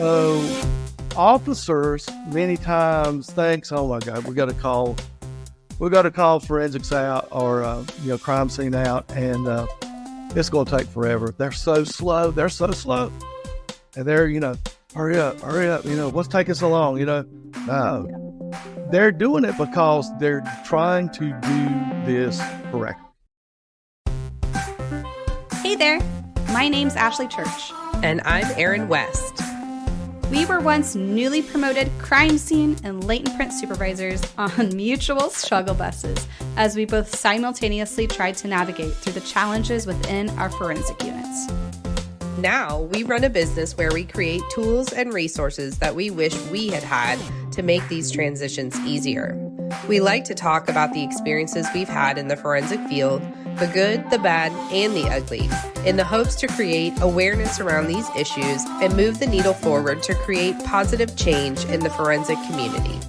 So officers many times thinks, oh my God, we got to call forensics out or crime scene out, and it's going to take forever. They're so slow. And they're hurry up. What's taking so long? No, they're doing it because they're trying to do this correctly. Hey there, my name's Ashley Church. And I'm Erin West. We were once newly promoted crime scene and latent print supervisors on mutual struggle buses as we both simultaneously tried to navigate through the challenges within our forensic units. Now we run a business where we create tools and resources that we wish we had had to make these transitions easier. We like to talk about the experiences we've had in the forensic field, the good, the bad, and the ugly, in the hopes to create awareness around these issues and move the needle forward to create positive change in the forensic community.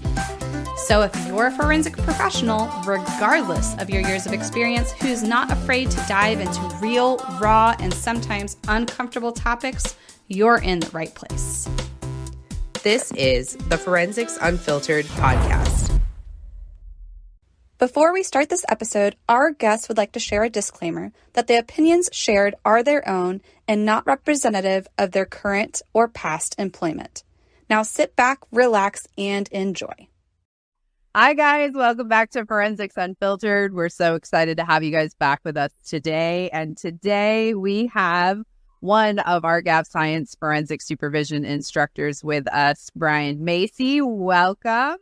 So if you're a forensic professional, regardless of your years of experience, who's not afraid to dive into real, raw, and sometimes uncomfortable topics, you're in the right place. This is the Forensics Unfiltered podcast. Before we start this episode, our guests would like to share a disclaimer that the opinions shared are their own and not representative of their current or past employment. Now sit back, relax, and enjoy. Hi, guys. Welcome back to Forensics Unfiltered. We're so excited to have you guys back with us today. And today we have one of our Gap Science forensic supervision instructors with us, Bryan Macy. Welcome.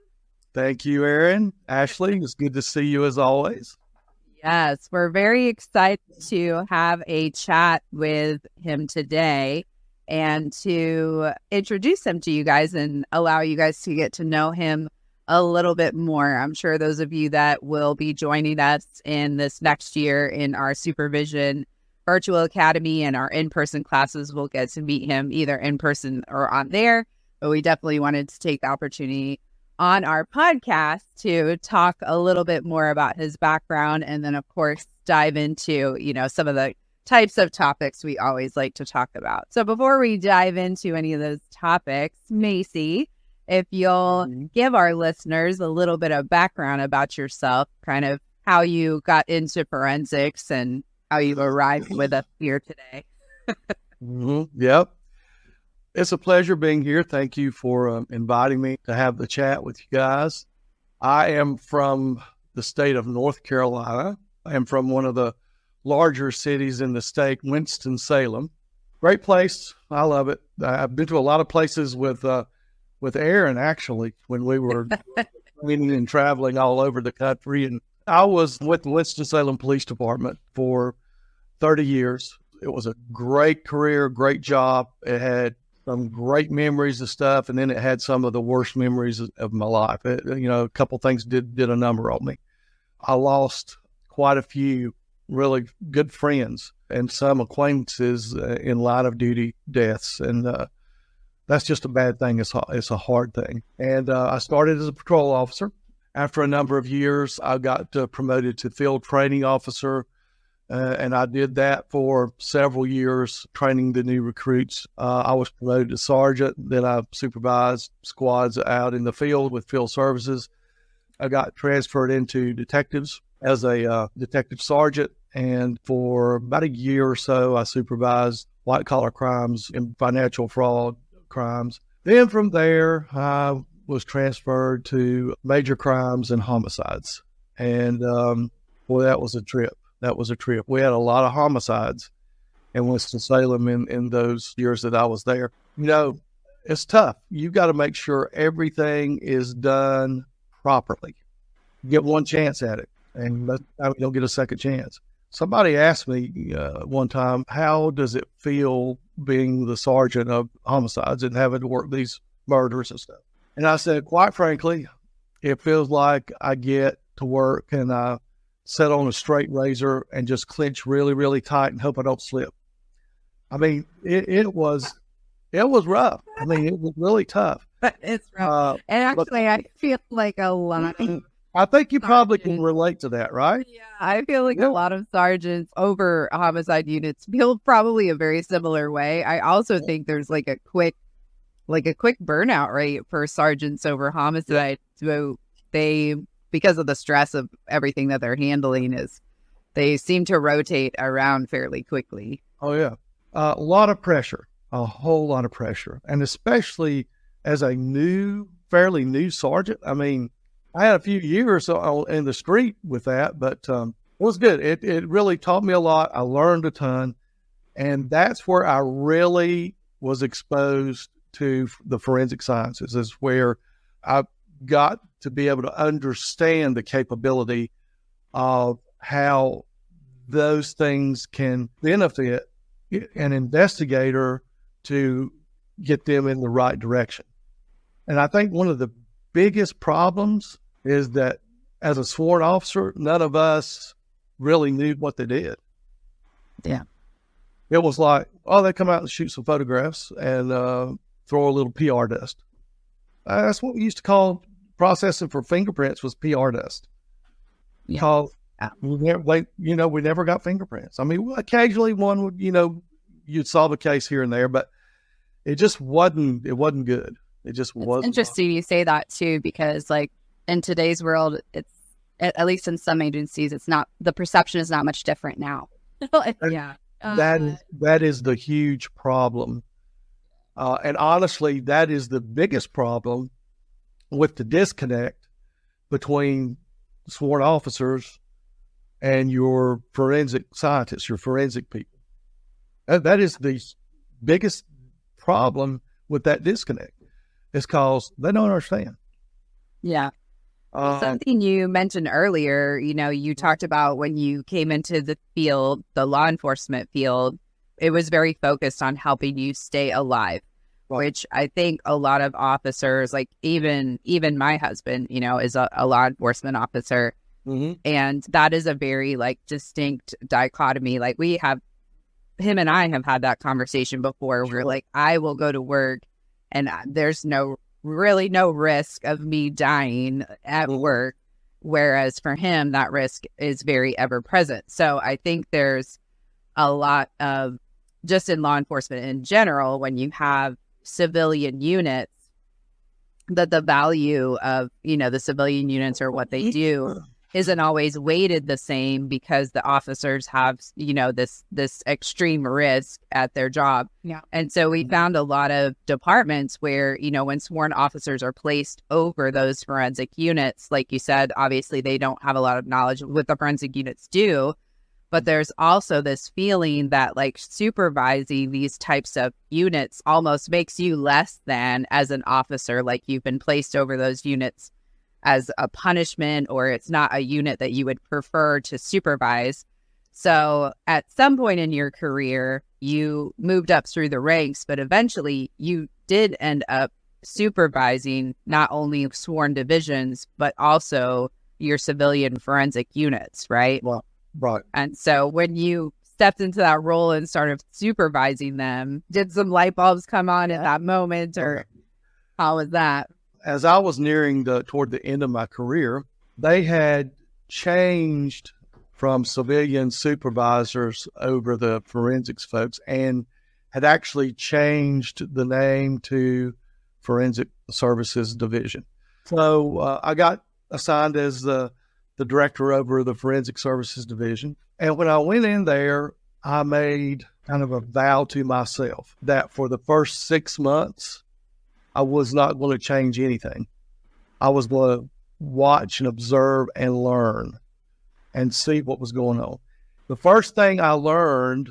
Thank you, Erin. Ashley, it's good to see you as always. Yes, we're very excited to have a chat with him today and to introduce him to you guys and allow you guys to get to know him a little bit more. I'm sure those of you that will be joining us in this next year in our supervision virtual academy and our in-person classes will get to meet him either in person or on there. But we definitely wanted to take the opportunity on our podcast to talk a little bit more about his background and then, of course, dive into, some of the types of topics we always like to talk about. So before we dive into any of those topics, Macy, if you'll give our listeners a little bit of background about yourself, kind of how you got into forensics and how you arrived with us here today. Yep. It's a pleasure being here. Thank you for inviting me to have the chat with you guys. I am from the state of North Carolina. I am from one of the larger cities in the state, Winston-Salem. Great place. I love it. I've been to a lot of places with Erin, actually, when we were meeting and traveling all over the country. And I was with the Winston-Salem Police Department for 30 years. It was a great career, great job. It had some great memories of stuff, and then it had some of the worst memories of my life. A couple things did a number on me. I lost quite a few really good friends and some acquaintances in line of duty deaths, and that's just a bad thing. It's a hard thing. And I started as a patrol officer. After a number of years, I got promoted to field training officer. And I did that for several years, training the new recruits. I was promoted to sergeant. Then I supervised squads out in the field with field services. I got transferred into detectives as a detective sergeant. And for about a year or so, I supervised white-collar crimes and financial fraud crimes. Then from there, I was transferred to major crimes and homicides. And boy, that was a trip. We had a lot of homicides in Winston-Salem in those years that I was there. It's tough. You got to make sure everything is done properly. You get one chance at it, and you don't get a second chance. Somebody asked me one time, how does it feel being the sergeant of homicides and having to work these murders and stuff? And I said, quite frankly, it feels like I get to work and I set on a straight razor and just clench really, really tight and hope I don't slip. I mean, it was rough. I mean, it was really tough. It's rough. And actually, I feel like a lot. I think you probably can relate to that, right? Yeah, I feel like a lot of sergeants over homicide units feel probably a very similar way. I also think there's like a quick like a quick burnout rate for sergeants over homicide. So they, because of the stress of everything that they're handling, they seem to rotate around fairly quickly. Oh, yeah. A lot of pressure, a whole lot of pressure. And especially as a fairly new sergeant. I mean, I had a few years in the street with that, but it was good. It really taught me a lot. I learned a ton. And that's where I really was exposed to the forensic sciences, is where I got to be able to understand the capability of how those things can benefit an investigator to get them in the right direction. And I think one of the biggest problems is that as a sworn officer, none of us really knew what they did. Yeah. It was like, oh, they come out and shoot some photographs and throw a little PR dust. That's what we used to call processing for fingerprints, was PR dust. Yeah. Because we never got fingerprints. I mean, occasionally one would, you'd solve a case here and there, but it just wasn't good. It just wasn't. Interesting you say that too, because like in today's world, it's, at least in some agencies, it's not, the perception is not much different now. Yeah. That is the huge problem. And honestly, that is the biggest problem with the disconnect between sworn officers and your forensic scientists, your forensic people. That is the biggest problem with that disconnect, is because they don't understand. Yeah. Something you mentioned earlier, you talked about when you came into the field, the law enforcement field, it was very focused on helping you stay alive, which I think a lot of officers, like even my husband, is a law enforcement officer. Mm-hmm. And that is a very distinct dichotomy. Like him and I have had that conversation before. Sure. Where like, I will go to work and there's really no risk of me dying at work. Whereas for him, that risk is very ever present. So I think there's a lot of, just in law enforcement in general, when you have civilian units, that the value of, the civilian units or what they do isn't always weighted the same, because the officers have, this extreme risk at their job. Yeah. And so we found a lot of departments where, when sworn officers are placed over those forensic units, like you said, obviously they don't have a lot of knowledge of what the forensic units do, but there's also this feeling that supervising these types of units almost makes you less than as an officer, like you've been placed over those units as a punishment, or it's not a unit that you would prefer to supervise. So at some point in your career, you moved up through the ranks, but eventually you did end up supervising not only sworn divisions, but also your civilian forensic units, right? Well, right. And so when you stepped into that role and started supervising them, did some light bulbs come on at that moment, or how was that? As I was nearing toward the end of my career, they had changed from civilian supervisors over the forensics folks, and had actually changed the name to Forensic Services Division. So I got assigned as the director over the Forensic Services Division. And when I went in there, I made kind of a vow to myself that for the first 6 months, I was not going to change anything. I was going to watch and observe and learn and see what was going on. The first thing I learned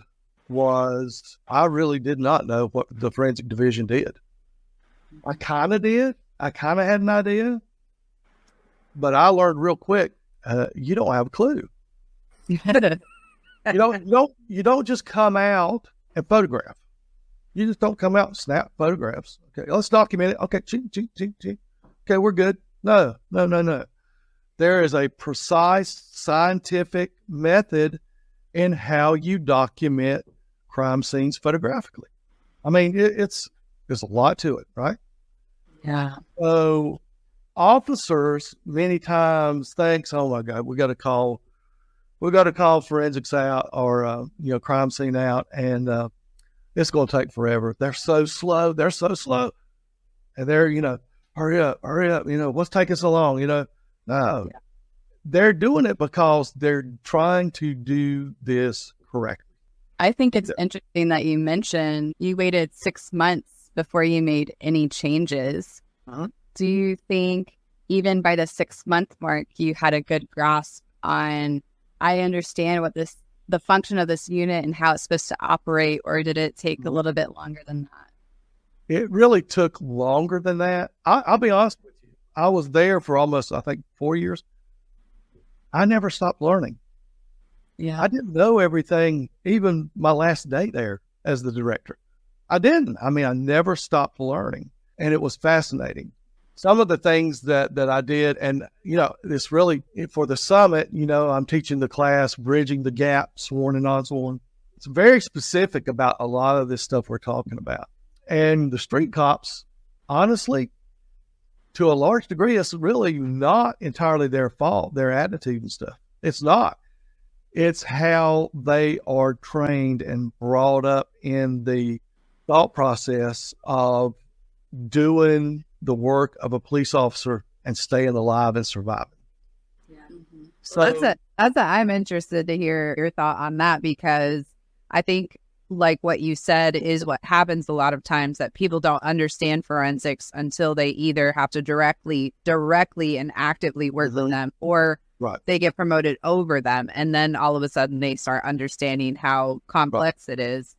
was I really did not know what the forensic division did. I kind of did. I kind of had an idea, but I learned real quick, you don't have a clue. You don't just come out and photograph. You just don't come out and snap photographs. Okay, let's document it. Okay, okay, we're good. No. There is a precise scientific method in how you document crime scenes photographically. I mean, there's a lot to it, right? Yeah. So officers many times thinks, oh my God, we got to call forensics out, or crime scene out, and it's going to take forever. They're so slow. And they're, hurry up, what's taking so long, No, they're doing it because they're trying to do this correctly. I think it's interesting that you mentioned you waited 6 months before you made any changes. Do you think even by the 6-month mark, you had a good grasp on, I understand what the function of this unit and how it's supposed to operate, or did it take a little bit longer than that? It really took longer than that. I'll be honest with you. I was there for almost, I think, 4 years. I never stopped learning. Yeah. I didn't know everything, even my last day there as the director. I didn't. I mean, I never stopped learning, and it was fascinating. Some of the things that I did, and, this really, for the summit, I'm teaching the class, Bridging the Gap, sworn and non-sworn. It's very specific about a lot of this stuff we're talking about. And the street cops, honestly, to a large degree, it's really not entirely their fault, their attitude and stuff. It's not. It's how they are trained and brought up in the thought process of doing the work of a police officer and staying alive and surviving. Yeah. So I'm interested to hear your thought on that, because I think, like what you said, is what happens a lot of times, that people don't understand forensics until they either have to directly and actively work with them, or they get promoted over them. And then all of a sudden they start understanding how complex it is.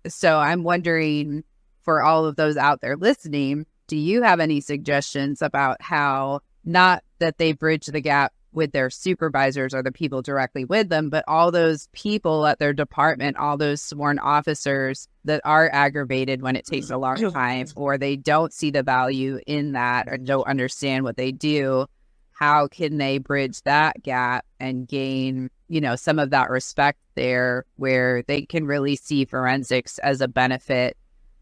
So I'm wondering, for all of those out there listening, do you have any suggestions about how, not that they bridge the gap with their supervisors or the people directly with them, but all those people at their department, all those sworn officers that are aggravated when it takes a long time, or they don't see the value in that, or don't understand what they do? How can they bridge that gap and gain, some of that respect there, where they can really see forensics as a benefit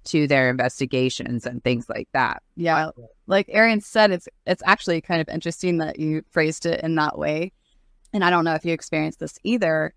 to their investigations and things like that? Yeah. Like Arian said, it's actually kind of interesting that you phrased it in that way. And I don't know if you experienced this either,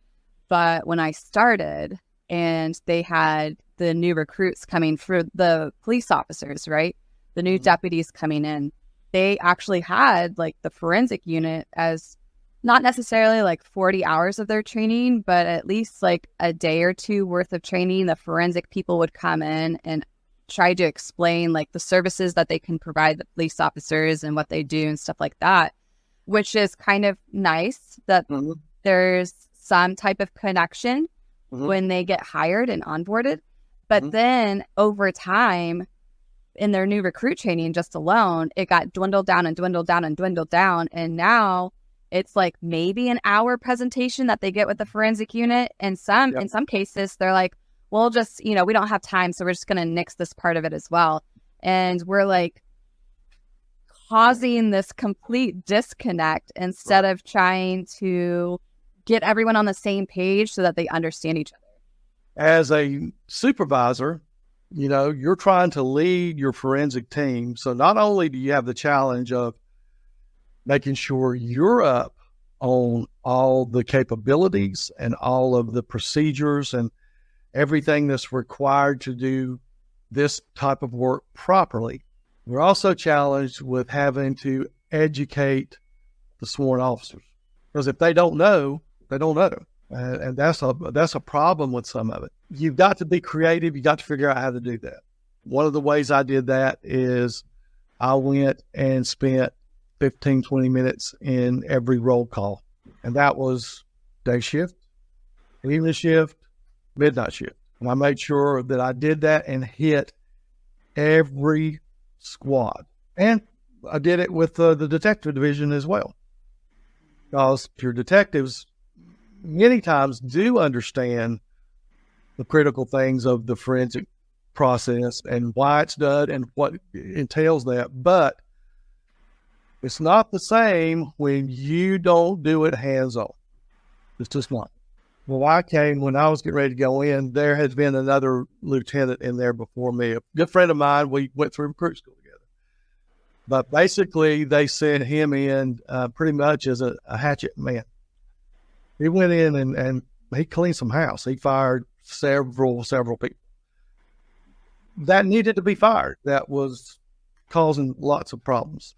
but when I started and they had the new recruits coming for the police officers, right? The new deputies coming in, they actually had like the forensic unit as not necessarily like 40 hours of their training, but at least like a day or two worth of training. The forensic people would come in and try to explain like the services that they can provide the police officers and what they do and stuff like that, which is kind of nice that there's some type of connection when they get hired and onboarded. But then over time, in their new recruit training just alone, it got dwindled down and dwindled down and dwindled down. And now it's like maybe an hour presentation that they get with the forensic unit. And in some cases, they're like, we'll just, we don't have time, so we're just going to nix this part of it as well. And we're like causing this complete disconnect instead of trying to get everyone on the same page so that they understand each other. As a supervisor, you're trying to lead your forensic team. So not only do you have the challenge of making sure you're up on all the capabilities and all of the procedures and everything that's required to do this type of work properly, we're also challenged with having to educate the sworn officers. Because if they don't know, they don't know. And that's a problem with some of it. You've got to be creative. You got to figure out how to do that. One of the ways I did that is I went and spent 15, 20 minutes in every roll call. And that was day shift, evening shift, midnight shift. And I made sure that I did that and hit every squad. And I did it with the detective division as well. Because your detectives many times do understand the critical things of the forensic process and why it's done and what entails that. But it's not the same when you don't do it hands-on. It's just not. Well, when I was getting ready to go in, there has been another lieutenant in there before me. A good friend of mine, we went through recruit school together. But basically, they sent him in pretty much as a hatchet man. He went in and he cleaned some house. He fired several people. That needed to be fired. That was causing lots of problems.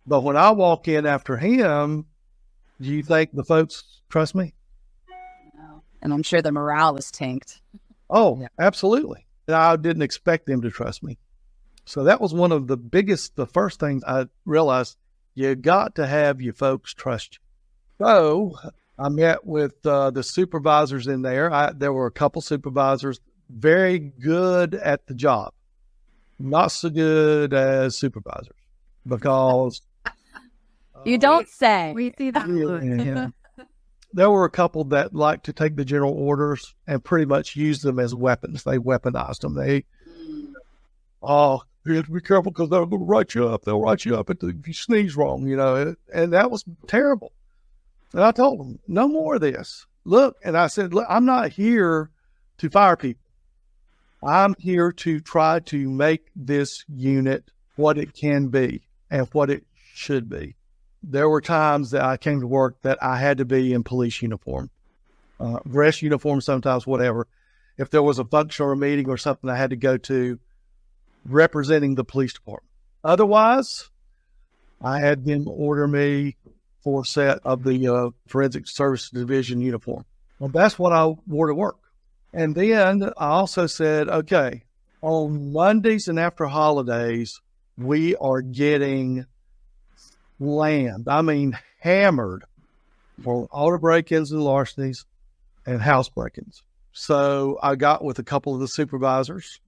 But when I walk in after him, do you think the folks trust me? No. And I'm sure the morale is tanked. Oh, yeah. Absolutely. And I didn't expect them to trust me. So that was one of the first things I realized, you got to have your folks trust you. So I met with the supervisors in there. There were a couple supervisors, very good at the job, not so good as supervisors, because you don't say. We see that. Yeah. There were a couple that liked to take the general orders and pretty much use them as weapons. They weaponized them. You have to be careful because they'll write you up. They'll write you up if you sneeze wrong, and that was terrible. And I told them, no more of this. Look, and I said, look, I'm not here to fire people. I'm here to try to make this unit what it can be and what it should be. There were times that I came to work that I had to be in police uniform, dress uniform sometimes, whatever. If there was a function or a meeting or something I had to go to representing the police department. Otherwise, I had them order me for a set of the Forensic Services Division uniform. Well, that's what I wore to work. And then I also said, okay, on Mondays and after holidays, we are getting slammed. I mean, hammered for auto break-ins and larcenies and house break-ins. So I got with a couple of the supervisors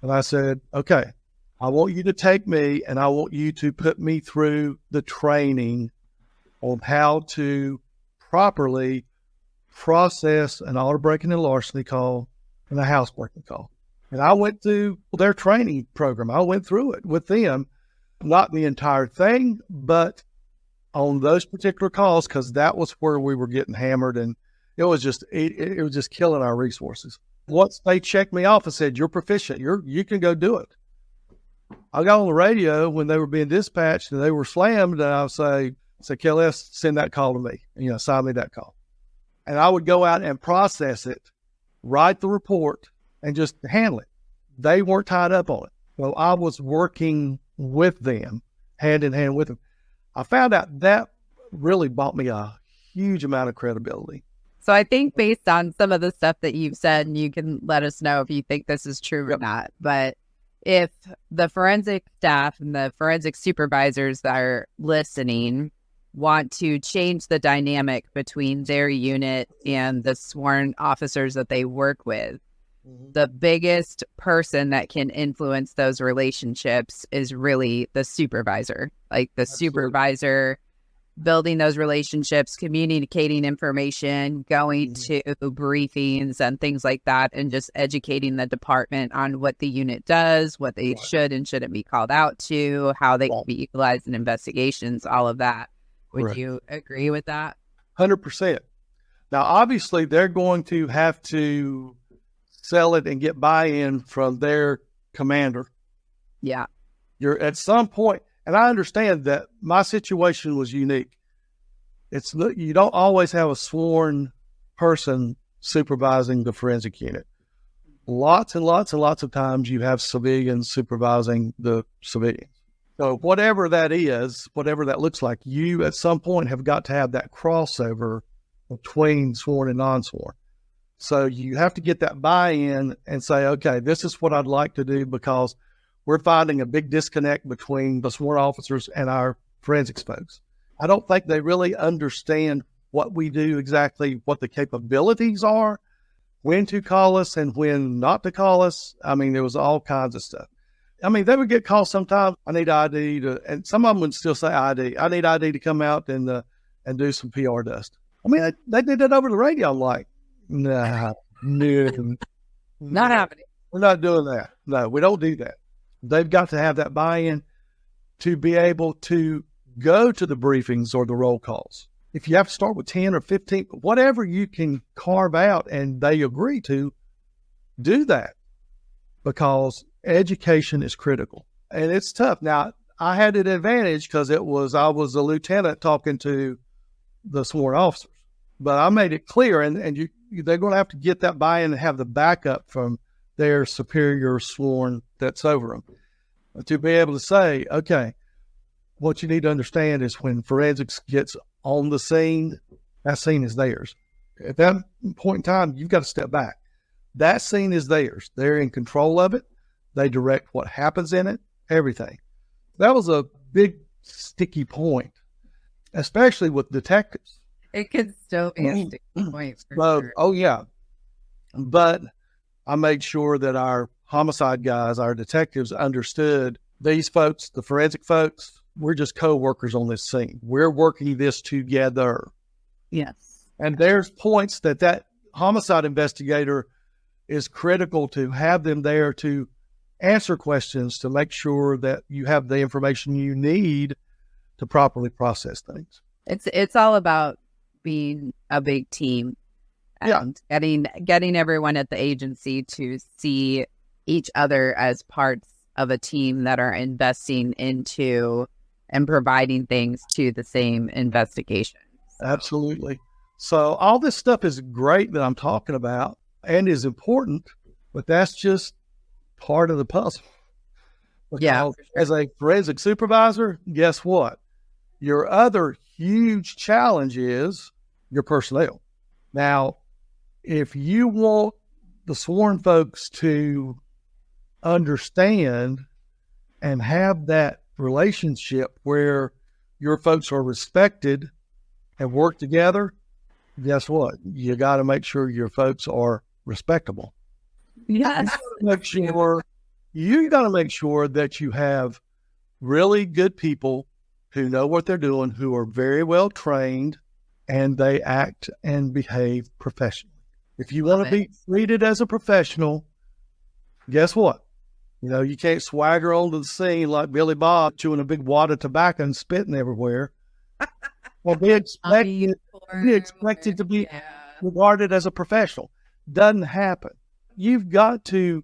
and I said, okay, I want you to take me and I want you to put me through the training on how to properly process an auto breaking and larceny call and a house breaking call. And I went through their training program. I went through it with them, not the entire thing, but on those particular calls, because that was where we were getting hammered, and it was just killing our resources. Once they checked me off and said, you're proficient, you can go do it. I got on the radio when they were being dispatched and they were slammed, and I would say, KLS, send that call to me, assign me that call. And I would go out and process it, write the report, and just handle it. They weren't tied up on it. Well, I was working with them, hand in hand with them. I found out that really bought me a huge amount of credibility. So I think based on some of the stuff that you've said, and you can let us know if you think this is true or not, but if the forensic staff and the forensic supervisors that are listening want to change the dynamic between their unit and the sworn officers that they work with, the biggest person that can influence those relationships is really the supervisor. Like the supervisor building those relationships, communicating information, going to briefings and things like that, and just educating the department on what the unit does, what they should and shouldn't be called out to, how they can be utilized in investigations, all of that. Would you agree with that? 100%. Now, obviously, they're going to have to sell it and get buy-in from their commander. Yeah. You're at some point, and I understand that my situation was unique. You don't always have a sworn person supervising the forensic unit. Lots and lots and lots of times you have civilians supervising the civilians. So whatever that is, whatever that looks like, you at some point have got to have that crossover between sworn and non-sworn. So you have to get that buy-in and say, okay, this is what I'd like to do, because we're finding a big disconnect between the sworn officers and our forensics folks. I don't think they really understand what we do exactly, what the capabilities are, when to call us and when not to call us. I mean, there was all kinds of stuff. I mean, they would get calls sometimes, I need ID and some of them would still say ID. I need ID to come out and do some PR dust. I mean, they did that over the radio. I'm like, nah, no. Not happening. We're not doing that. No, we don't do that. They've got to have that buy-in to be able to go to the briefings or the roll calls. If you have to start with 10 or 15, whatever you can carve out and they agree to, do that, because education is critical and it's tough. Now, I had an advantage because I was a lieutenant talking to the sworn officers, but I made it clear, and they're going to have to get that buy-in and have the backup from their superior sworn that's over them. to be able to say, okay, what you need to understand is when forensics gets on the scene, that scene is theirs. At that point in time, you've got to step back. That scene is theirs. They're in control of it. They direct what happens in it, everything. That was a big sticky point, especially with detectives. It could still be a sticky point for sure. Oh, yeah. But I made sure that our homicide guys, our detectives, understood these folks, the forensic folks, we're just co-workers on this scene. We're working this together. Yes. And there's points that homicide investigator is critical to have them there to answer questions, to make sure that you have the information you need to properly process things. It's all about being a big team and getting everyone at the agency to see each other as parts of a team that are investing into and providing things to the same investigation. Absolutely. So all this stuff is great that I'm talking about and is important, but that's just part of the puzzle. Because as a forensic supervisor, guess what? Your other huge challenge is your personnel. Now, if you want the sworn folks to understand and have that relationship where your folks are respected and work together, guess what? You got to make sure your folks are respectable. Yes. You got to make sure that you have really good people who know what they're doing, who are very well trained, and they act and behave professionally. If you want to be treated as a professional, guess what? You can't swagger onto the scene like Billy Bob chewing a big wad of tobacco and spitting everywhere. Or be expected to be regarded as a professional. Doesn't happen. You've got to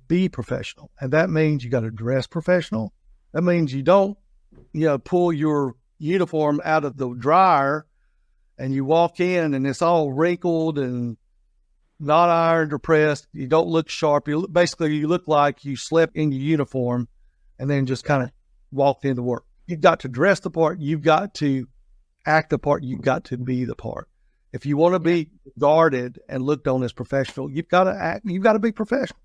be professional. And that means you got to dress professional. That means you don't, pull your uniform out of the dryer and you walk in and it's all wrinkled and not ironed or pressed. You don't look sharp. You look like you slept in your uniform and then just kind of walked into work. You've got to dress the part. You've got to act the part. You've got to be the part. If you want to be guarded and looked on as professional, you've got to act. You've got to be professional.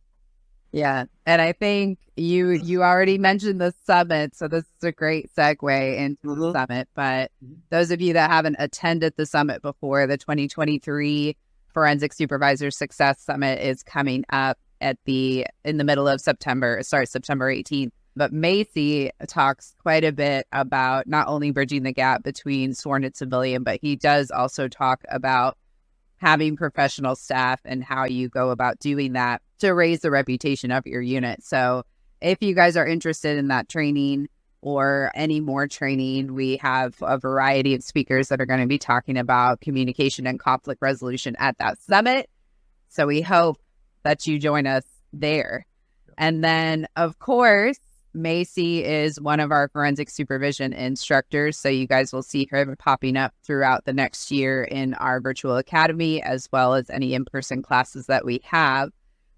Yeah. And I think you already mentioned the summit. So this is a great segue into the summit. But those of you that haven't attended the summit before, the 2023 Forensic Supervisor Success Summit is coming up in the middle of September. It starts September 18th. But Macy talks quite a bit about not only bridging the gap between sworn and civilian, but he does also talk about having professional staff and how you go about doing that to raise the reputation of your unit. So if you guys are interested in that training or any more training, we have a variety of speakers that are going to be talking about communication and conflict resolution at that summit. So we hope that you join us there. And then, of course, Macy is one of our forensic supervision instructors. So you guys will see her popping up throughout the next year in our virtual academy, as well as any in-person classes that we have.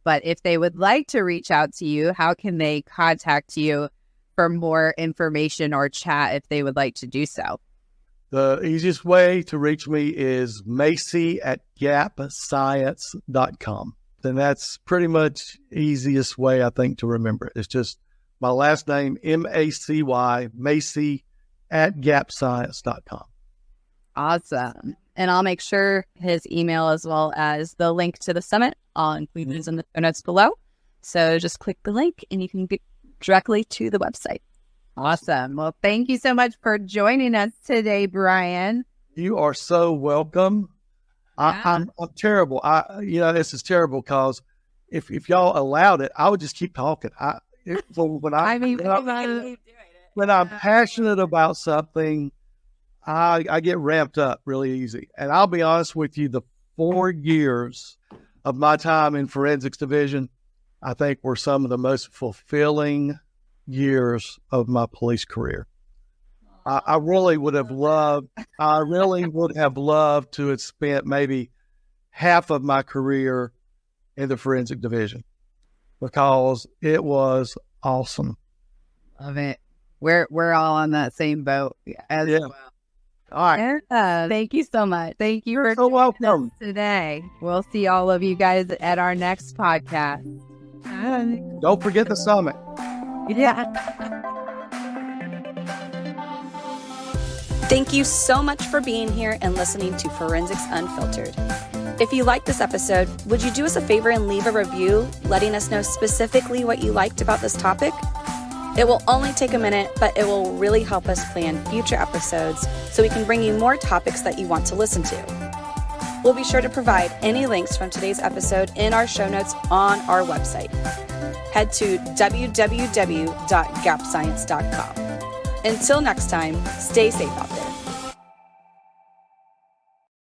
But if they would like to reach out to you, how can they contact you for more information or chat if they would like to do so? The easiest way to reach me is macy@gapscience.com. And that's pretty much easiest way, I think, to remember it. It's just my last name, Macy, Macy@gapscience.com. Awesome. And I'll make sure his email as well as the link to the summit, I'll include these in the notes below. So just click the link and you can get directly to the website. Awesome. Well, thank you so much for joining us today, Bryan. You are so welcome. I'm terrible. This is terrible because if y'all allowed it, I would just keep talking. When I'm passionate about something, I get ramped up really easy. And I'll be honest with you, the 4 years of my time in forensics division, I think were some of the most fulfilling years of my police career. I really would have loved to have spent maybe half of my career in the forensic division because it was awesome. Love it. We're all on that same boat as well. All right. Thank you so much. Thank you for So welcome today. We'll see all of you guys at our next podcast. Bye. Don't forget the summit. Yeah. Thank you so much for being here and listening to Forensics Unfiltered. If you liked this episode, would you do us a favor and leave a review letting us know specifically what you liked about this topic? It will only take a minute, but it will really help us plan future episodes so we can bring you more topics that you want to listen to. We'll be sure to provide any links from today's episode in our show notes on our website. Head to www.gapscience.com. Until next time, stay safe out there.